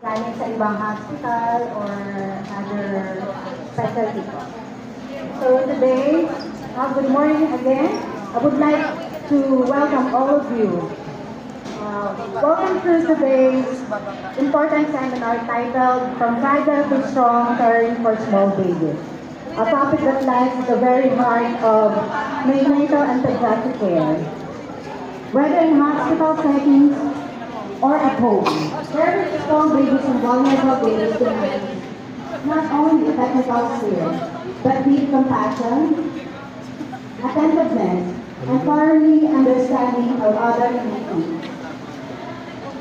galing sa ibang hospital or other specialty po. So today, good morning again. I would like to welcome all of you. Welcome to today's important seminar titled From Fragile to Strong, Caring for Small Babies. A topic that lies at the very heart of neonatal and pediatric care. Whether in hospital settings or at home, caring for small babies and vulnerable babies demands not only a technical skill, but deep compassion, attentiveness, and thoroughly understanding of other needs.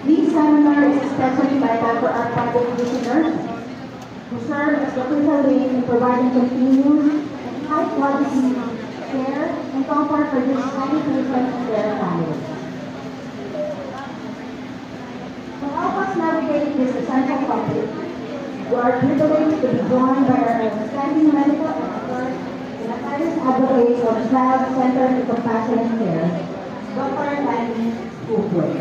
This seminar is especially vital for our private listeners who serve as the critical link in providing continuous and high-quality care and comfort for these many patients and their families. To help us navigate this essential topic, we are privileged to be joined by our outstanding medical expert and a serious advocate of child-centered compassionate care, Dr. Lanny Cooper.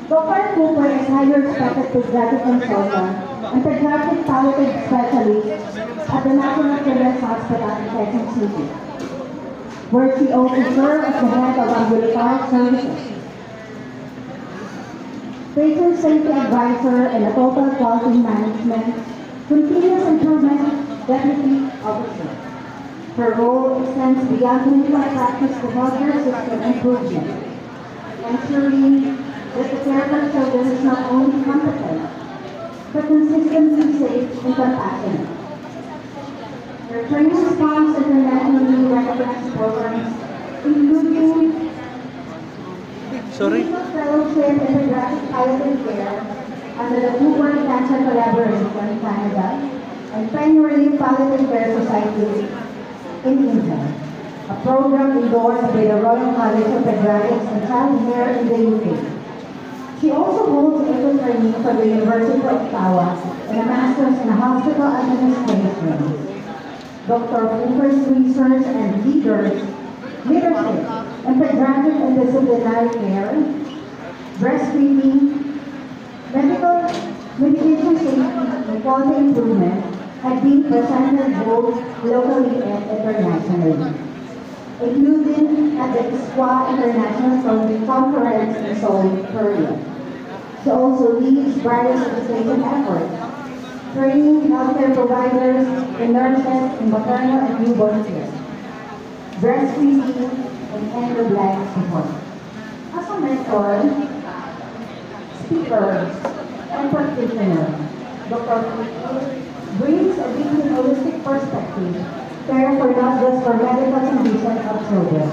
Dr. Cooper is highly respected pediatric consultant and pediatric palliative specialist at the National Children's Hospital in Quezon City, where she also serves as the head of ambulatory services, patient safety advisor, and a total quality management, continuous improvement deputy officer. Her role extends beyond clinical practice to healthcare system improvement, ensuring that the care for children is not only competent, but consistently safe and compassionate. Her training spans internationally recognized programs, including Clinical Fellowship in Pediatric Palliative Care under the Cooper Cancer Collaboration in Canada and Pioneering Palliative Care Society in India, a program endorsed by the Royal College of Pediatrics and Child Care in the UK. She also holds a training from the University of Ottawa and a master's in hospital administration. Dr. Cooper's research and leadership in pediatric and disciplinary care, breastfeeding, medication safety, and quality improvement have been presented both locally and internationally, including at the ISQA International Conference in Seoul, Korea. She also leads various education efforts, training healthcare providers and nurses in maternal and newborn care, breastfeeding, and end-of-life support. As a mentor, speaker, and practitioner, Dr. Cooper brings a deeply holistic perspective, care for not just for medical conditions of children,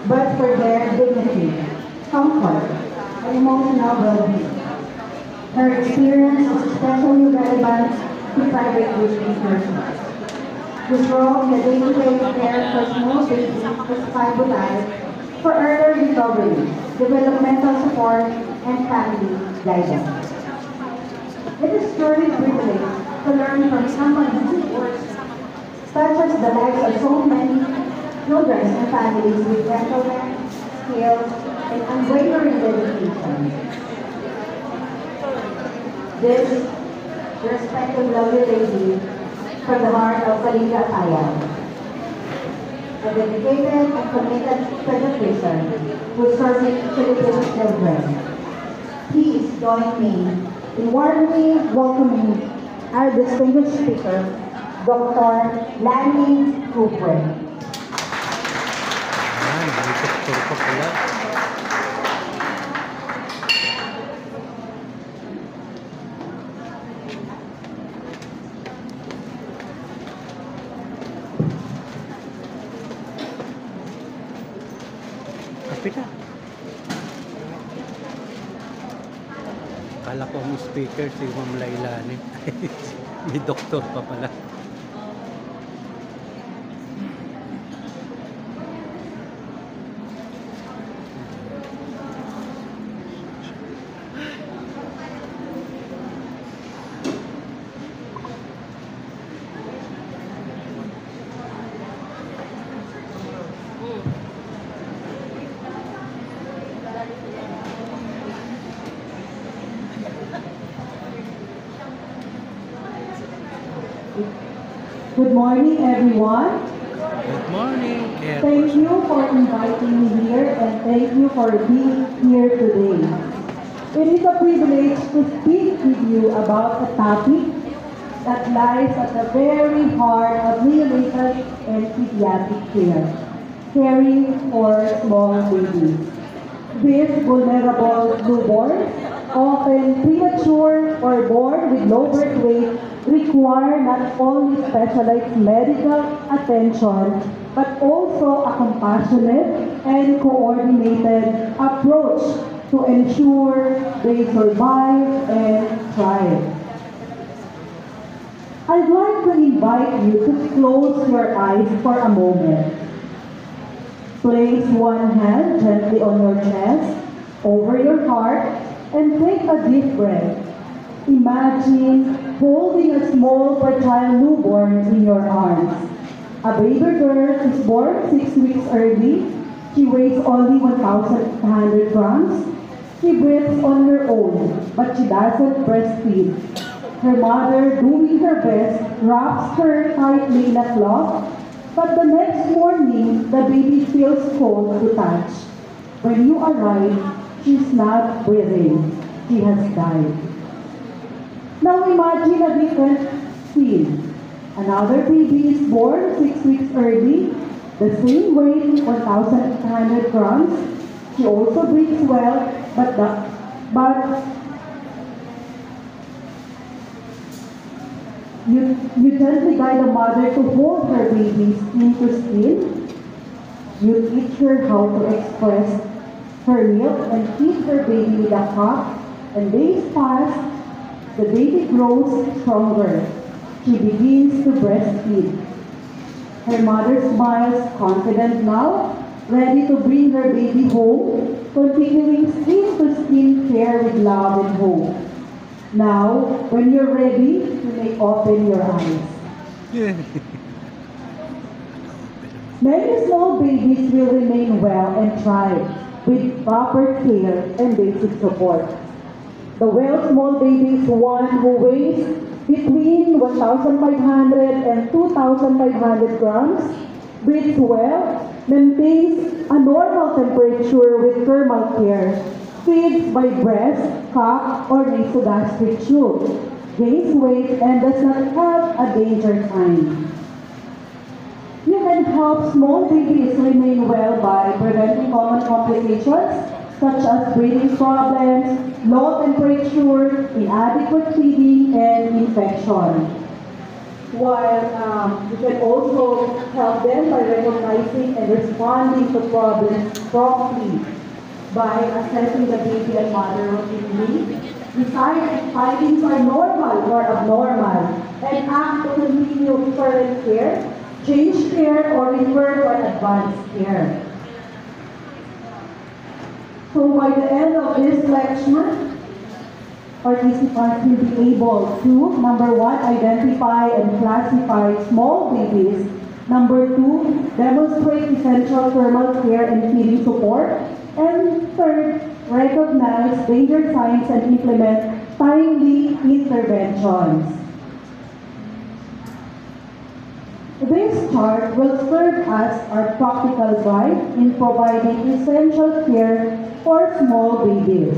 but for their dignity, comfort, and emotional well-being. Her experience is especially relevant to private working persons, whose role in the day-to-day care for small babies is vital for early recovery, developmental support, and family guidance. It is truly a privilege to learn from someone whose work touches the lives of so many children and families with gentleness, skills, and unwavering dedication. This respected lovely lady from the heart of Kalinga Ayan, a dedicated and committed pediatrician who serves Filipino children. Please join me in warmly welcoming our distinguished speaker, Dr. Lanny Cooper. Kapita. Kala ko ang speaker si Ma'am Lailani. May doktor pa pala. Good morning, everyone. Good morning, Thank you for inviting me here and thank you for being here today. It is a privilege to speak with you about a topic that lies at the very heart of neonatal and pediatric care, caring for small babies. These vulnerable newborns, often premature or born with low birth weight, require not only specialized medical attention, but also a compassionate and coordinated approach to ensure they survive and thrive. I'd like to invite you to close your eyes for a moment. Place one hand gently on your chest, over your heart, and take a deep breath. Imagine holding a small fertile newborn in your arms. A baby girl is born 6 weeks early. She weighs only 1,100 grams. She breathes on her own, but she doesn't breastfeed. Her mother, doing her best, wraps her tightly in a cloth, but the next morning, the baby feels cold to touch. When you arrive, she's not breathing. She has died. Now imagine a different scene. Another baby is born 6 weeks early, the same weight, 1,800 grams. She also breathes well, but you gently guide the mother to hold her baby skin to skin. You teach her how to express her milk and feed her baby with a cup. And days pass, the baby grows stronger. She begins to breastfeed. Her mother smiles, confident now, ready to bring her baby home, continuing skin-to-skin care with love and hope. Now, when you're ready, you may open your eyes. Yeah. Many small babies will remain well and thrive with proper care and basic support. The well small baby is one who weighs between 1,500 and 2,500 grams, breathes well, maintains a normal temperature with thermal care, feeds by breast, cup, or nasogastric tube, gains weight, and does not have a danger sign. You can help small babies remain well by preventing common complications such as breathing problems, low temperature, inadequate feeding, and infection. While you can also help them by recognizing and responding to problems promptly by assessing the baby and mother routinely, decide if findings are normal or abnormal, and act to continue current care, change care, or refer for advanced care. So by the end of this lecture, participants will be able to, number one, identify and classify small babies. Number two, demonstrate essential thermal care and feeding support. And third, recognize danger signs and implement timely interventions. This chart will serve as our practical guide in providing essential care for small babies.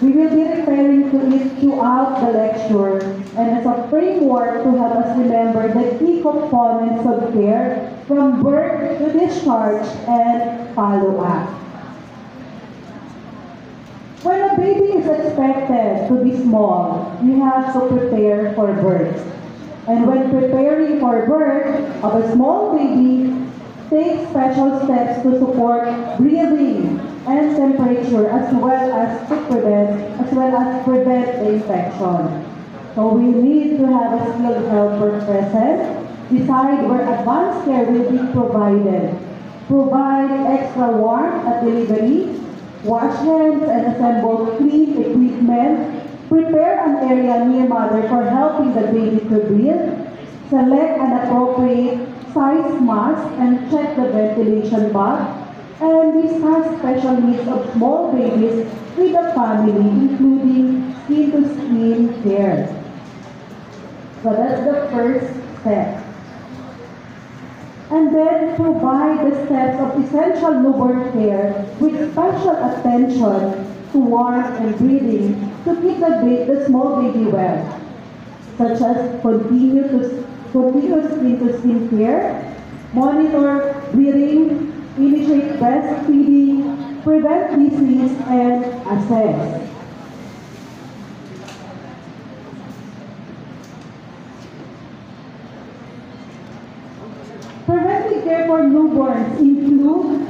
We will be referring to it throughout the lecture and as a framework to help us remember the key components of care from birth to discharge and follow-up. When a baby is expected to be small, we have to prepare for birth. And when preparing for birth of a small baby, take special steps to support breathing and temperature as well as prevent the infection. So we need to have a skilled helper present, decide where advanced care will be provided, provide extra warmth at delivery, wash hands and assemble clean equipment, prepare an area near mother for helping the baby to breathe, select an appropriate size mask and check the ventilation bag, and discuss special needs of small babies with the family, including skin-to-skin care. So that's the first step. And then provide the steps of essential newborn care with special attention to warmth and breathing to keep the small baby well, such as continuous skin-to-skin care, monitor breathing, initiate breastfeeding, prevent disease, and assess. Preventive care for newborns include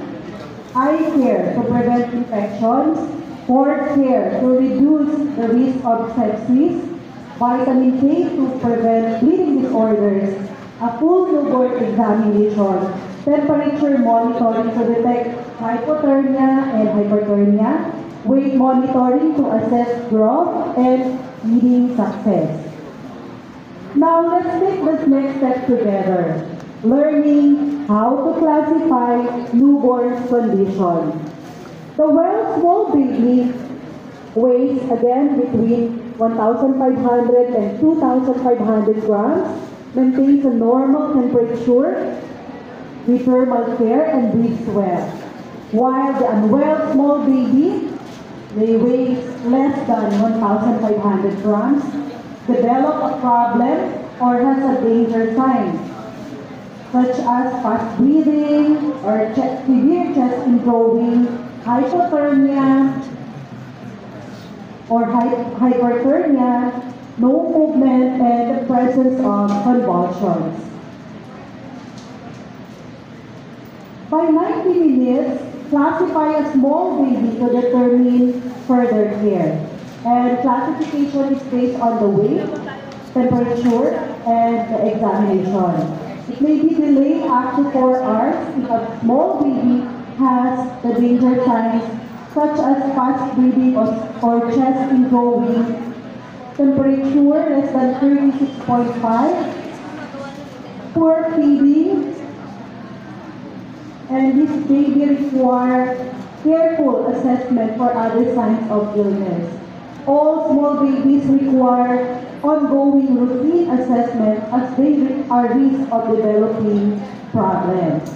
eye care to prevent infections, cord care to reduce the risk of sepsis, vitamin K to prevent bleeding disorders, a full newborn examination, temperature monitoring to detect hypothermia and hyperthermia, weight monitoring to assess growth and feeding success. Now let's take this next step together, learning how to classify newborn's condition. The well-small baby weighs again between 1,500 and 2,500 grams, maintains a normal temperature, with thermal care, and breathes well. While the unwell small baby, they weigh less than 1,500 grams, develop a problem or has a danger sign, such as fast breathing or severe chest ingrowing, hypothermia or hyperthermia, no movement, and the presence of convulsions. By 90 minutes, classify a small baby to determine further care. And classification is based on the weight, temperature, and the examination. It may be delayed up to 4 hours if a small baby has the danger signs such as fast breathing or chest ingrowing, temperature less than 36.5, poor feeding, and this baby requires careful assessment for other signs of illness. All small babies require ongoing routine assessment as they are at risk of developing problems.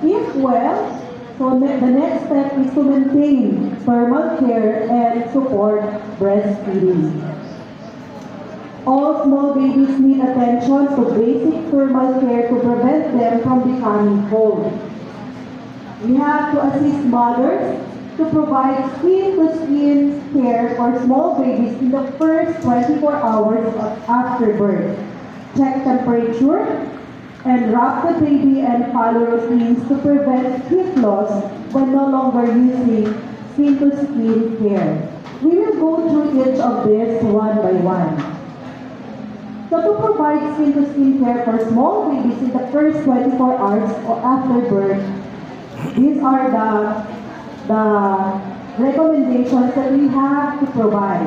If well, so the next step is to maintain thermal care and support breastfeeding. All small babies need attention to basic thermal care to prevent them from becoming cold. We have to assist mothers to provide skin-to-skin care for small babies in the first 24 hours after birth. Check temperature and wrap the baby and follow routines to prevent heat loss when no longer using skin-to-skin care. We will go through each of these one by one. So to provide skin-to-skin care for small babies in the first 24 hours or after birth, these are the recommendations that we have to provide.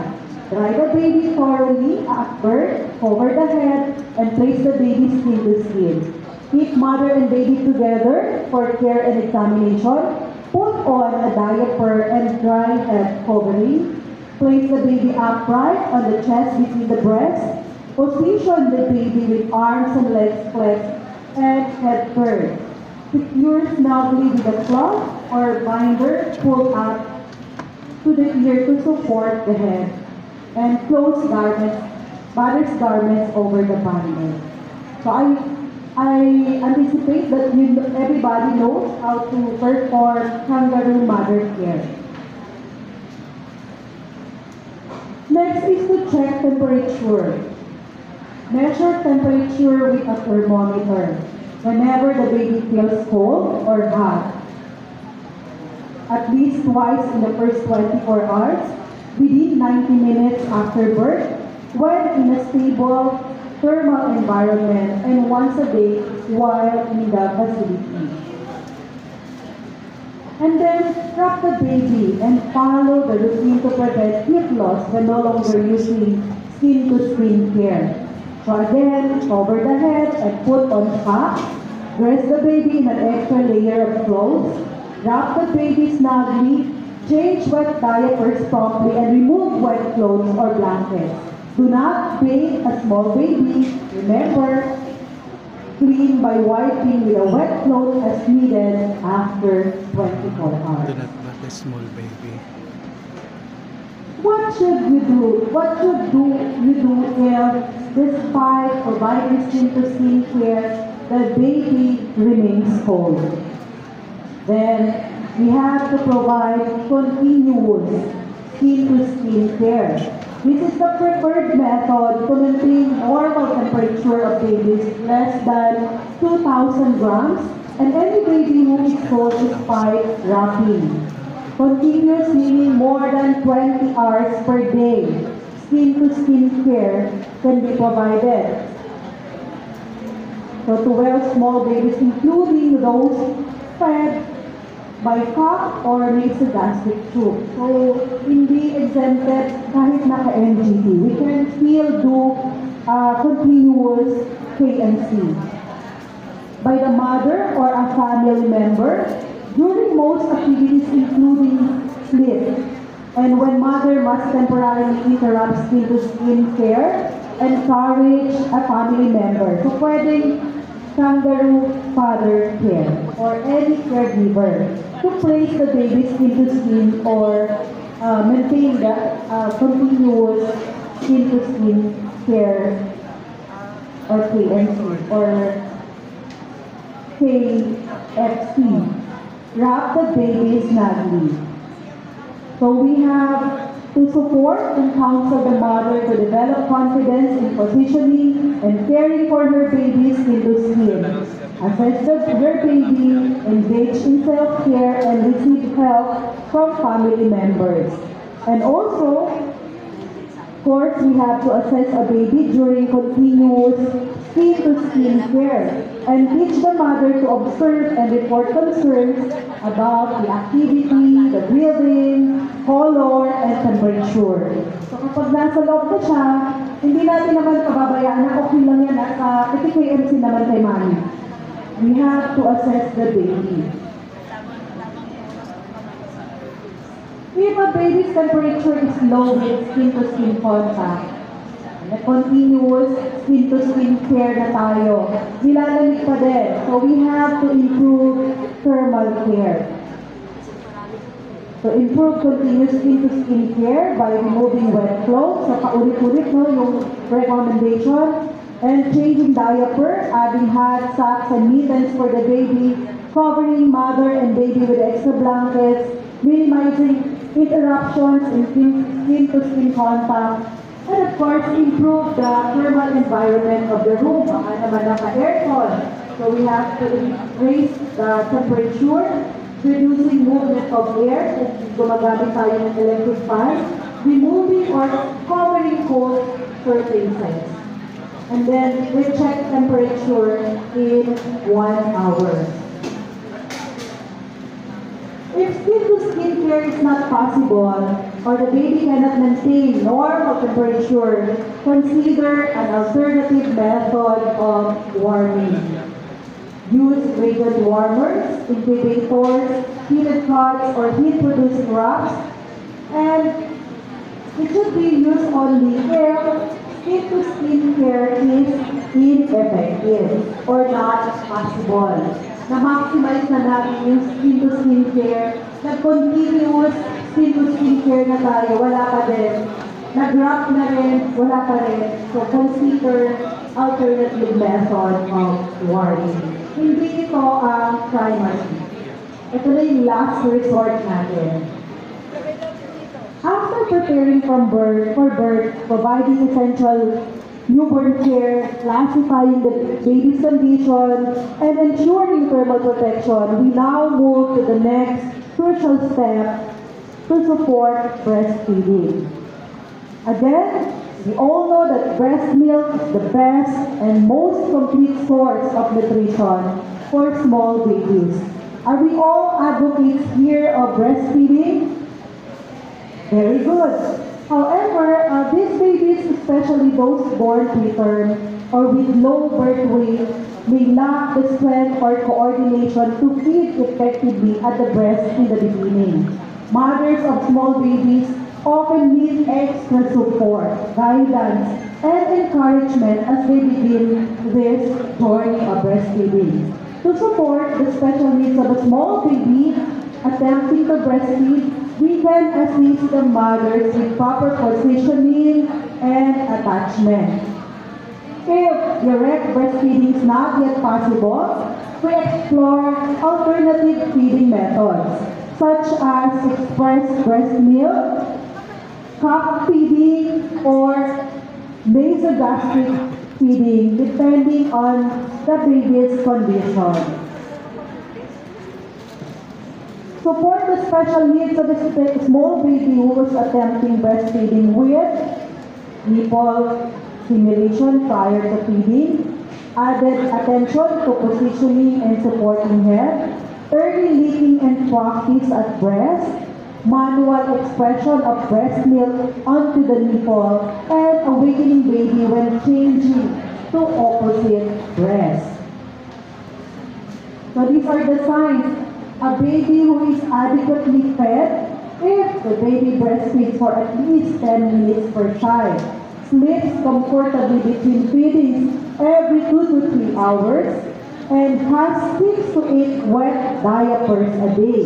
Dry the baby thoroughly at birth, cover the head, and place the baby skin to skin. Keep mother and baby together for care and examination. Put on a diaper and dry head covering. Place the baby upright on the chest between the breasts. Position the baby with arms and legs flexed and head turned. Secure snugly with a cloth or binder pulled up to the ear to support the head, and close mother's garments over the binder. So I anticipate that everybody knows how to perform kangaroo mother care. Next is to check temperature. Measure temperature with a thermometer whenever the baby feels cold or hot. At least twice in the first 24 hours, within 90 minutes after birth, when in a stable thermal environment, and once a day while in the facility. And then wrap the baby and follow the routine to prevent heat loss when no longer using skin-to-skin care. So again, cover the head and put on socks. Dress the baby in an extra layer of clothes. Wrap the baby snugly. Change wet diapers promptly and remove wet clothes or blankets. Do not bathe a small baby. Remember, clean by wiping with a wet cloth as needed after 24 Do hours. not bat a small baby. What should you do? What should you do if, despite providing skin-to-skin care, the baby remains cold? Then we have to provide continuous skin-to-skin care. This is the preferred method to maintain normal temperature of babies less than 2,000 grams, and any baby who is cold despite wrapping. Continuous meaning more than 20 hours per day. Skin-to-skin care can be provided. So to 12 small babies, including those fed by cup or nasogastric tube. So, hindi exempted kahit naka-NGT. We can still do continuous KNC. By the mother or a family member during most activities including sleep. And when mother must temporarily interrupt skin-to-skin care, encourage a family member. So, pwedeng kangaroo father care or any caregiver to place the baby skin-to-skin or maintain the continuous skin-to-skin care or KNC or KFC. Wrap the baby snugly. So we have to support and counsel the mother to develop confidence in positioning and caring for her baby's skin-to-skin. Assess her baby, engage in self-care, and receive help from family members. And also, of course, we have to assess a baby during continuous skin-to-skin care and teach the mother to observe and report concerns about the activity, the breathing, color, and temperature. So kapag nasa loob na siya, hindi natin naman pababayaan na okay lang yan at KMC naman kay mami. We have to assess the baby. If a baby's temperature is low with skin-to-skin contact, na continuous skin-to-skin care na tayo, nilalamig pa din. So we have to improve thermal care. So improve continuous skin-to-skin care by removing wet clothes. So paulit-ulit no, yung recommendation. And changing diaper, adding hats, socks, and mittens for the baby, covering mother and baby with extra blankets, minimizing interruptions in skin-to-skin contact, and of course, improve the thermal environment of the room. Baka naman naka-aircon. So we have to raise the temperature, reducing movement of air, kung gumagamit tayo ng electric fan, removing or covering cold surfaces. And then we check temperature in 1 hour. If skin-to-skin care is not possible, or the baby cannot maintain normal temperature, consider an alternative method of warming. Use radiant warmers, incubators, heated cots, or heat-producing rocks, and it should be used only if skin-to-skin care is ineffective or not possible. Na-maximize na natin yung skin-to-skin care, nag-continuous skin-to-skin care na tayo, wala pa din. Nag-wrap na rin, wala pa rin. So consider alternative method of warming. Hindi ito ang primary. Ito na yung last resort natin. After preparing for birth, providing essential newborn care, classifying the baby's condition, and ensuring thermal protection, we now move to the next crucial step to support breastfeeding. Again, we all know that breast milk is the best and most complete source of nutrition for small babies. Are we all advocates here of breastfeeding? Very good. However, these babies, especially those born preterm or with low birth weight, may lack the strength or coordination to feed effectively at the breast in the beginning. Mothers of small babies often need extra support, guidance, and encouragement as they begin this journey of breastfeeding. To support the special needs of a small baby attempting to breastfeed, we can assist the mothers with proper positioning and attachment. If direct breastfeeding is not yet possible, we explore alternative feeding methods such as express breast milk, cup feeding, or nasogastric feeding depending on the baby's condition. Support the special needs of a small baby who is attempting breastfeeding with nipple stimulation prior to feeding, added attention to positioning and supporting head, early licking and practice at breast, manual expression of breast milk onto the nipple, and awakening baby when changing to opposite breast. So these are the signs. A baby who is adequately fed, if the baby breastfeeds for at least 10 minutes per child, sleeps comfortably between feedings every 2 to 3 hours, and has 6 to 8 wet diapers a day,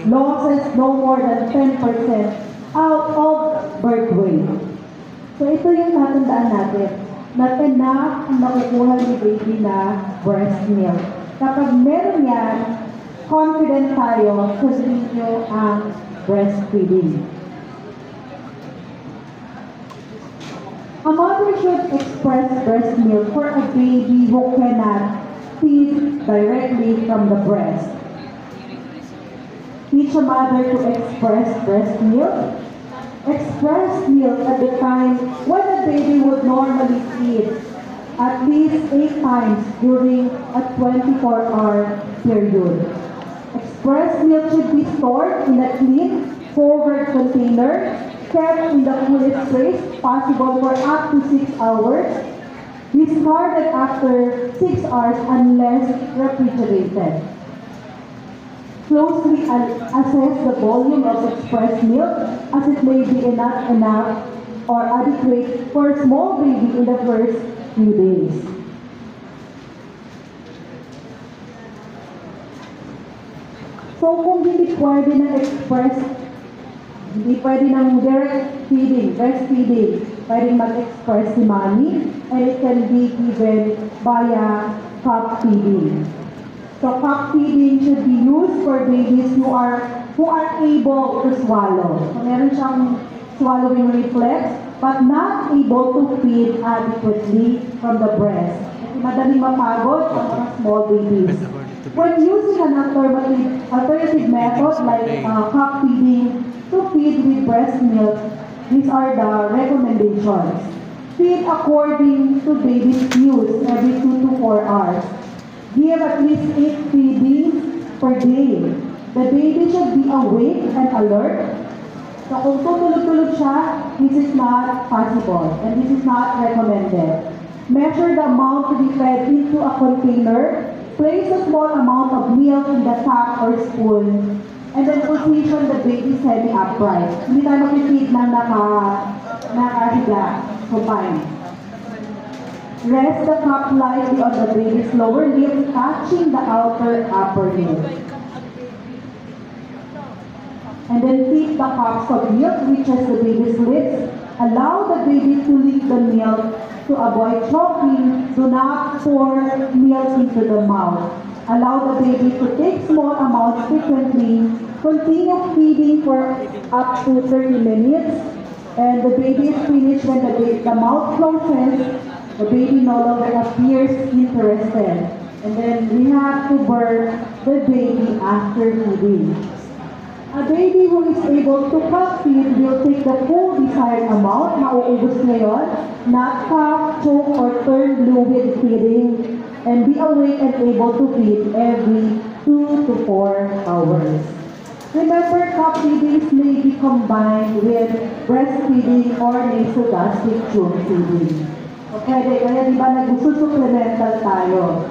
losses no more than 10% out of birth weight. So ito yung tatandaan natin, na enough ang makukuha ni baby na breast milk. Kapag meron yan, confident tayo continue ang breastfeeding. A mother should express breast milk for a baby who cannot feed directly from the breast. Teach a mother to express breast milk. Express milk at the time when the baby would normally feed at least 8 times during a 24-hour period. Express milk should be stored in a clean, covered container, kept in the coolest place possible for up to 6 hours, discarded after 6 hours unless refrigerated. Closely assess the volume of expressed milk as it may be enough or adequate for a small baby in the first few days. So kung hindi pwede ng hindi pwede ng direct feeding, breastfeeding, pwedeng mag-express si mommy, and it can be given via cup feeding. So cup feeding should be used for babies who are able to swallow. So meron siyang swallowing reflex, but not able to feed adequately from the breast. Kasi madaling mapagod ang mga small babies. When using an alternative method like cup feeding to feed with breast milk, these are the recommendations. Feed according to baby's use every 2 to 4 hours. Give at least 8 feedings per day. The baby should be awake and alert. So kung tutulog-tulog siya, this is not possible and this is not recommended. Measure the amount to be fed into a container. Place a small amount of milk in the cup or spoon, and then position the baby semi-upright. Hindi tayo makikita na nakahiga, supine. Rest the cup lightly on the baby's lower lip, touching the outer upper lip. And then feed the cups of milk reaches the baby's lips. Allow the baby to lick the milk. To avoid choking, do not pour milk into the mouth. Allow the baby to take small amounts frequently. Continue feeding for up to 30 minutes. And the baby is finished when the mouth closes. The baby no longer appears interested. And then we have to birth the baby after feeding. A baby who is able to cup feed will take the full desired amount, mauubos na yun, not cup, choke, or turn blue with feeding, and be awake and able to feed every 2 to 4 hours. Remember, cup feedings may be combined with breastfeeding or nasogastric tube feeding. Okay, kaya di ba nag-supplemental tayo?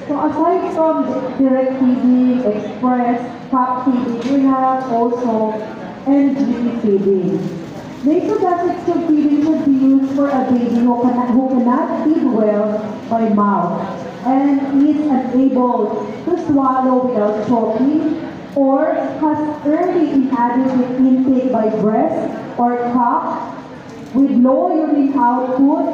So aside from direct feeding, express, cup feeding, we have also NG feeding. Nasogastric tube feeding should be used for a baby who cannot feed well by mouth and is unable to swallow without choking or has early inadequate intake by breast or cup with low urine output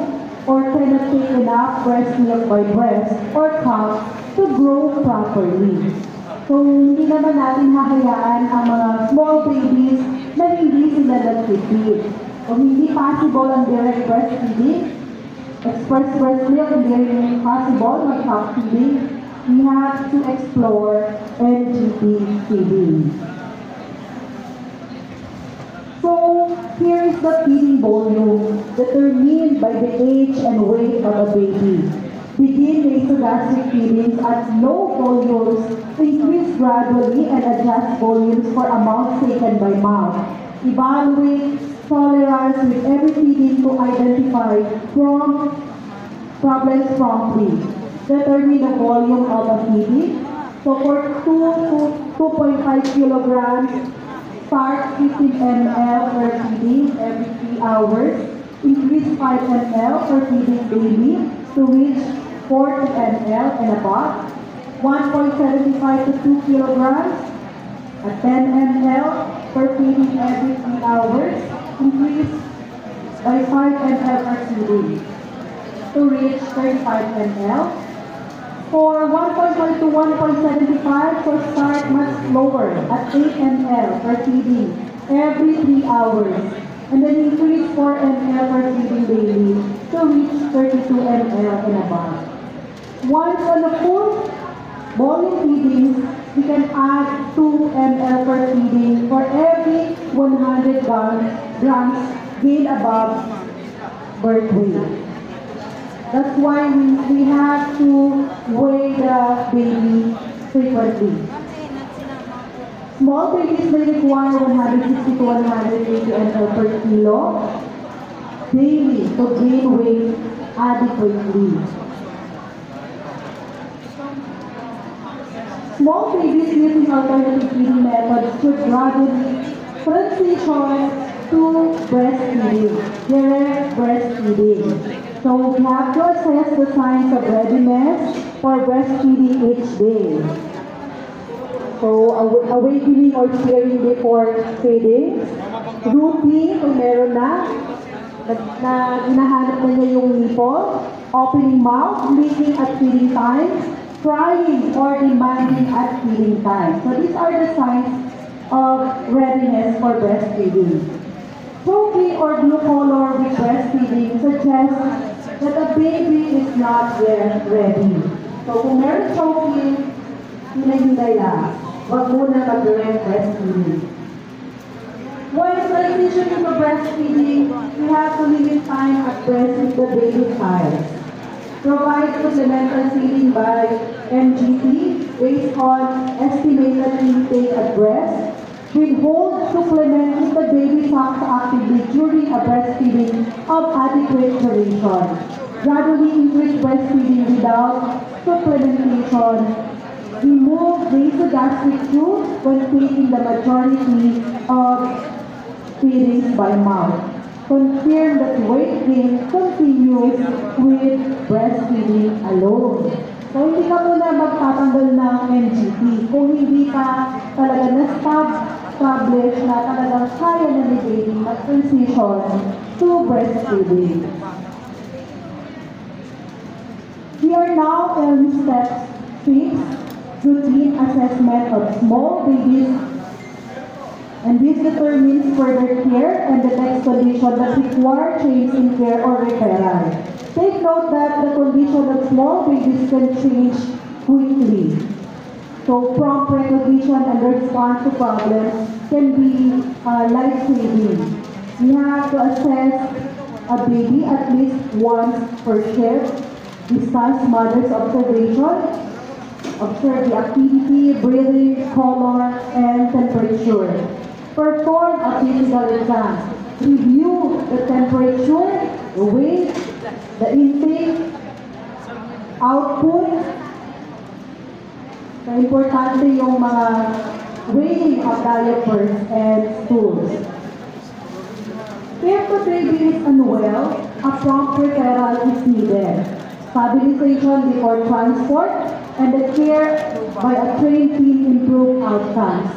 or cannot take enough breast milk by breast or cup to grow properly. So, hindi naman natin hahayaan ang mga small babies na hindi sila nag-feed. Kung hindi possible ang direct breastfeeding, express breast milk, hindi rin possible mag-cup feeding, we have to explore NGP feeding. So, here is the feeding volume determined by the age and weight of a baby. Begin nasogastric feedings at low volumes, increase gradually and adjust volumes for amounts taken by mouth. Evaluate tolerance with every feeding to identify problems promptly. Determine the volume of a feeding. So for 2 to 2.5 kilograms, start 15 ml per feeding every 3 hours. Increase 5 ml per feeding daily to reach 40 ml and above. 1.75 to 2 kilograms at 10 ml per feeding every 3 hours. Increase by 5 ml per feeding to reach 35 ml. For 1.5 to 1.75, so start much lower at 8 ml per feeding every 3 hours. And then increase 4 ml per feeding daily to reach 32 ml and above. Once on the full volume feedings, we can add 2 ml per feeding for every 100 grams gained above birth weight. That's why we have to weigh the baby frequently. Small babies may require 160 to 180 ml per kilo daily to gain weight adequately. Small babies using alternative feeding methods should gradually transition to breastfeeding, direct breastfeeding. So we have to assess the signs of readiness for breastfeeding each day. So awakening or cheering before feeding, routine kung meron na hinahanap na niya yung nipple, opening mouth, licking at feeding time, crying or demanding at feeding time. So these are the signs of readiness for breastfeeding. Choking or blue color with breastfeeding suggests that the baby is not yet ready. So kung meron choking, hinay-hinay lang. Huwag muna mag-direct breastfeeding. While transitioning to breastfeeding, we have to limit time at breast with the baby child. Provide supplemental feeding by MGT based on estimated intake at breast. Withhold supplement if the baby sucks actively during a breastfeeding of adequate duration. Gradually increase breastfeeding without supplementation. Remove nasogastric tube when taking the majority of feedings by mouth. Confirm that weight gain continues with breastfeeding alone. So, hindi ka muna magtatanggal ng NGT kung hindi ka talaga na-establish na talagang kaya na ni baby mag-transition to breastfeeding. We are now in step 6, routine assessment of small babies, and this determines further care and the next condition that require change in care or referral. Take note that the condition of small babies can change quickly. So prompt recognition and response to problems can be life-saving. We have to assess a baby at least once per shift, discuss mother's observation, observe the activity, breathing, color, and temperature. Perform a physical exam. Review the temperature, the weight, the intake, output, So, importante yung mga weighing of diapers and stools. If the baby is unwell, a prompt referral is needed. Stabilization before transport and the care by a trained team improve outcomes.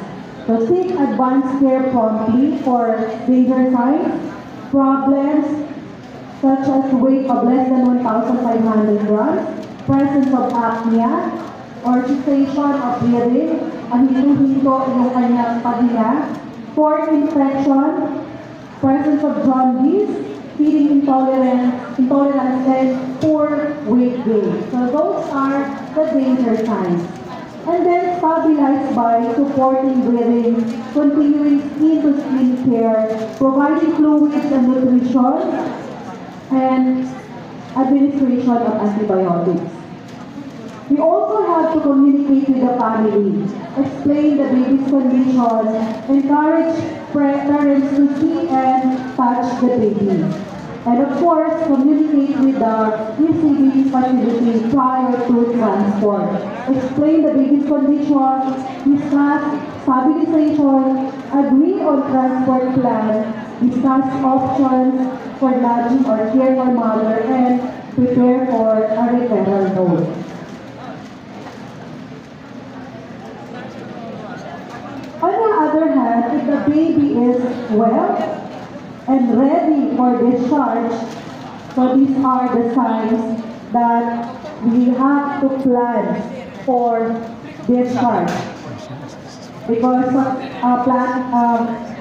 So seek advanced care promptly for danger signs, problems such as weight of less than 1,500 grams, presence of apnea, or cessation of breathing, ang hinto-hinto yung kanyang paghinga, fourth infection, presence of jaundice, feeding intolerance, and poor weight gain. So those are the danger signs. And then stabilize by supporting breathing, continuing skin-to-skin care, providing fluids and nutrition, and administration of antibiotics. We also have to communicate with the family, explain the baby's condition, encourage parents to see and touch the baby. And of course, communicate with the receiving facility prior to transport. Explain the baby's condition, discuss stabilization, agree on transport plan, discuss options for lodging or care for mother, and prepare for a referral note. On the other hand, if the baby is well and ready for discharge, so these are the signs that we have to plan for discharge. Because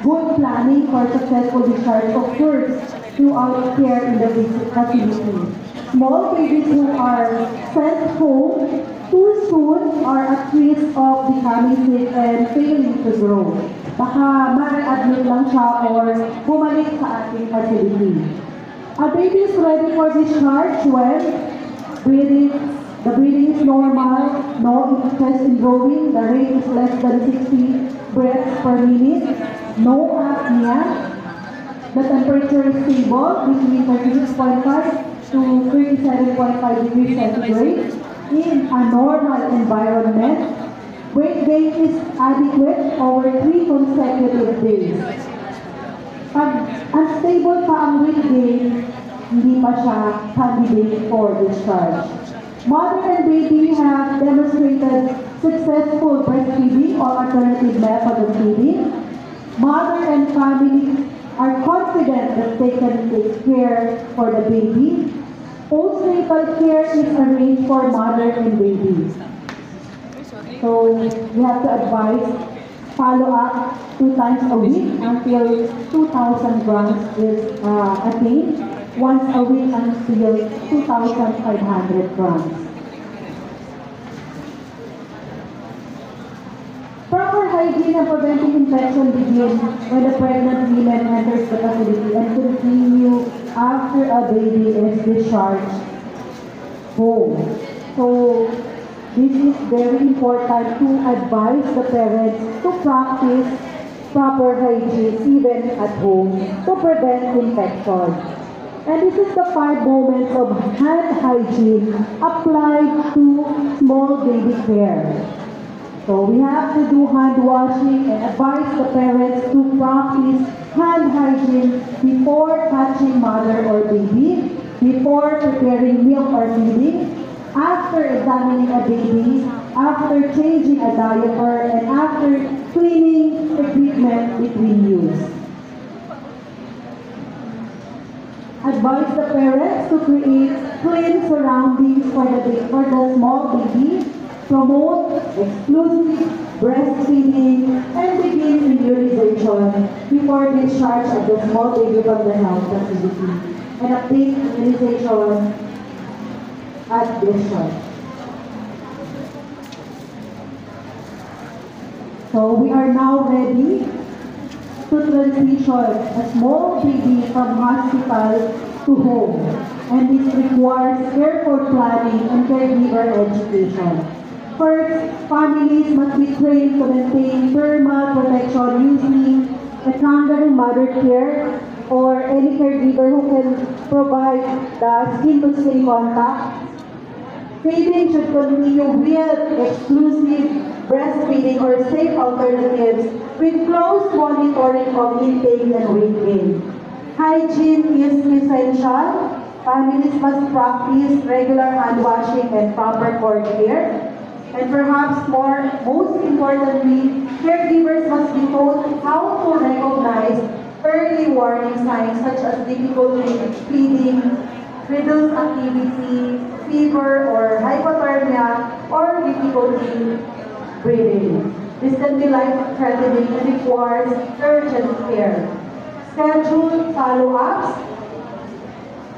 good planning for successful discharge occurs throughout care in the facility. Small babies who are sent home too soon are at risk of becoming sick and failing to grow. Baka ma-admit lang siya or bumalik sa ating facility. A baby is ready for discharge when the breathing is normal, no interest in growing, the rate is less than 60 breaths per minute, no apnea, the temperature is stable between 36.5 to 37.5 degrees centigrade in a normal environment. Weight gain is adequate over 3 consecutive days. Pag unstable pa ang weight gain, hindi pa siya candidate for discharge. Mother and baby have demonstrated successful breastfeeding or alternative method of feeding. Mother and family are confident that they can take care for the baby. Postnatal care is arranged for mother and baby. So we have to advise follow up 2 times a week until 2,000 grams is attained, once a week until 2,500 grams. Proper hygiene and preventing infection begin when the pregnant woman enters the facility and continue after a baby is discharged home. So this is very important to advise the parents to practice proper hygiene even at home to prevent infection. And this is the 5 moments of hand hygiene applied to small baby care. So we have to do hand washing and advise the parents to practice hand hygiene before touching mother or baby, before preparing milk or feeding, after examining a baby, after changing a diaper, and after cleaning equipment between use. Advise the parents to create clean surroundings for the small baby, promote exclusive breastfeeding, and begin immunization before discharge of the small baby from the health facility, and update immunization at discharge. So we are now ready to transition a small baby from hospital to home, and this requires careful planning and caregiver education. First, families must be trained to maintain thermal protection using a kangaroo mother care or any caregiver who can provide the skin-to-skin contact Feeding should continue with exclusive breastfeeding or safe alternatives with close monitoring of intake and weight gain. Hygiene is essential. Families must practice regular hand washing and proper cord care. And perhaps most importantly, caregivers must be taught how to recognize early warning signs such as difficulty feeding, reduced activity, fever or hypothermia, or difficulty breathing. This can be life-threatening and requires urgent care. Scheduled follow-ups,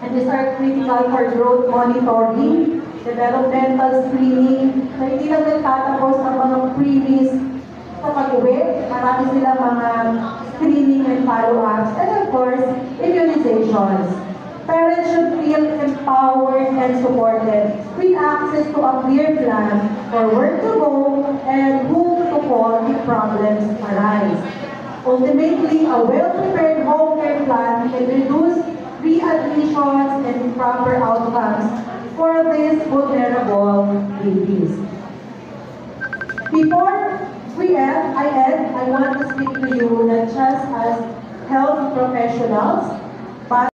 and these are critical for growth monitoring, developmental screening, na hindi lang nagtatapos ang mga preemies sa pag-uwi. Marami silang mga screening and follow-ups, and of course, immunizations. Parents should feel empowered and supported with access to a clear plan for where to go and whom to call if problems arise. Ultimately, a well-prepared home care plan can reduce readmissions and improper outcomes for these vulnerable babies. Before I end, I want to speak to you not just as health professionals, but